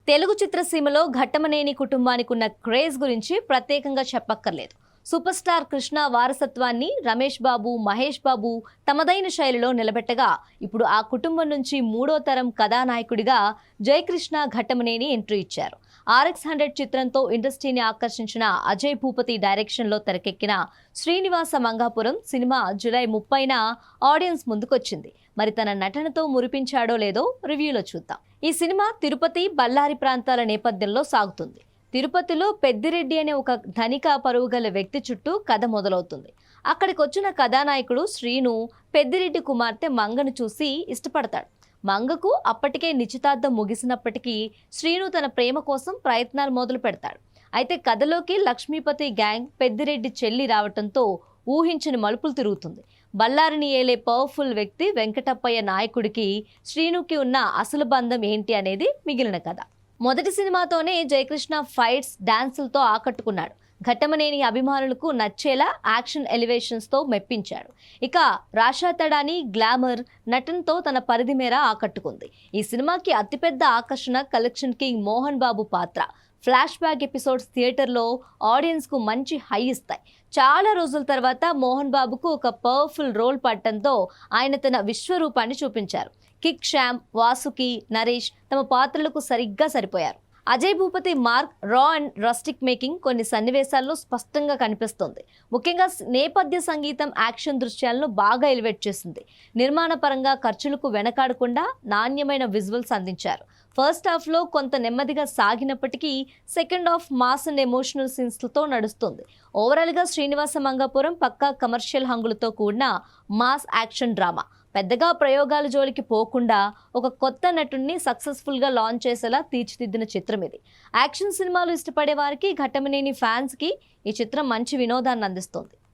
తెలుగు చిత్రసీమలో ఘట్టమనేని కుటుంబానికి ఉన్న క్రేజ్ గురించి ప్రత్యేకంగా చెప్పక్కర్లేదు. సూపర్ స్టార్ కృష్ణ వారసత్వాన్ని రమేష్ బాబు, మహేష్ బాబు తమదైన శైలిలో నిలబెట్టగా ఇప్పుడు ఆ కుటుంబం నుంచి మూడో తరం కథానాయకుడిగా జయకృష్ణ ఘట్టమనేని ఎంట్రీ ఇచ్చారు. RX100 చిత్రంతో ఇండస్ట్రీని ఆకర్షించిన అజయ్ భూపతి డైరెక్షన్లో తెరకెక్కిన శ్రీనివాస మంగాపురం సినిమా జూలై 30న ఆడియన్స్ ముందుకొచ్చింది. మరి తన నటనతో మురిపించాడో లేదో రివ్యూలో చూద్దాం. ఈ సినిమా తిరుపతి, బళ్ళారి ప్రాంతాల నేపథ్యంలో సాగుతుంది. తిరుపతిలో పెద్దిరెడ్డి అనే ఒక ధనిక పరువు గల వ్యక్తి చుట్టూ కథ మొదలవుతుంది. అక్కడికి వచ్చిన కథానాయకుడు శ్రీను పెద్దిరెడ్డి కుమార్తె మంగను చూసి ఇష్టపడతాడు. మంగకు అప్పటికే నిశ్చితార్థం ముగిసినప్పటికీ శ్రీను తన ప్రేమ కోసం ప్రయత్నాలు మొదలు పెడతాడు. అయితే కథలోకి లక్ష్మీపతి గ్యాంగ్ పెద్దిరెడ్డి చెల్లి రావటంతో ఊహించని మలుపులు తిరుగుతుంది. బళ్ళారిని ఏలే పవర్ఫుల్ వ్యక్తి వెంకటప్పయ్య నాయకుడికి శ్రీనుకి ఉన్న అసలు బంధం ఏంటి అనేది మిగిలిన కథ. మొదటి సినిమాతోనే జయకృష్ణ ఫైట్స్, డాన్సులతో ఆకట్టుకున్నాడు. ఘట్టమనేని అభిమానులకు నచ్చేలా యాక్షన్ ఎలివేషన్స్తో మెప్పించాడు. ఇక రాషా తడాని గ్లామర్ నటనతో తన పరిధి మేర ఆకట్టుకుంది. ఈ సినిమాకి అతిపెద్ద ఆకర్షణ కలెక్షన్ కింగ్ మోహన్ బాబు పాత్ర. ఫ్లాష్ బ్యాక్ ఎపిసోడ్స్ థియేటర్లో ఆడియన్స్కు మంచి హై ఇస్తాయి. చాలా రోజుల తర్వాత మోహన్ బాబుకు ఒక పవర్ఫుల్ రోల్ పడటంతో ఆయన తన విశ్వరూపాన్ని చూపించారు. కిక్, శ్యామ్, వాసుకి, నరేష్ తమ పాత్రలకు సరిగ్గా సరిపోయారు. అజయ్ భూపతి మార్క్ రా అండ్ రస్టిక్ మేకింగ్ కొన్ని సన్నివేశాల్లో స్పష్టంగా కనిపిస్తుంది. ముఖ్యంగా నేపథ్య సంగీతం యాక్షన్ దృశ్యాలను బాగా ఎలివేట్ చేసింది. నిర్మాణ పరంగా ఖర్చులకు వెనకాడకుండా నాణ్యమైన విజువల్స్ అందించారు. ఫస్ట్ హాఫ్లో కొంత నెమ్మదిగా సాగినప్పటికీ second half mass and emotional సీన్స్లతో నడుస్తుంది. ఓవరాల్గా శ్రీనివాస మంగాపురం పక్కా కమర్షియల్ హంగులతో కూడిన మాస్ యాక్షన్ డ్రామా. పెద్దగా ప్రయోగాల జోలికి పోకుండా ఒక కొత్త నటుడిని సక్సెస్ఫుల్గా లాంచ్ చేసేలా తీర్చిదిద్దిన చిత్రం ఇది. యాక్షన్ సినిమాలు ఇష్టపడే వారికి, ఘట్టమనేని ఫ్యాన్స్కి ఈ చిత్రం మంచి వినోదాన్ని అందిస్తుంది.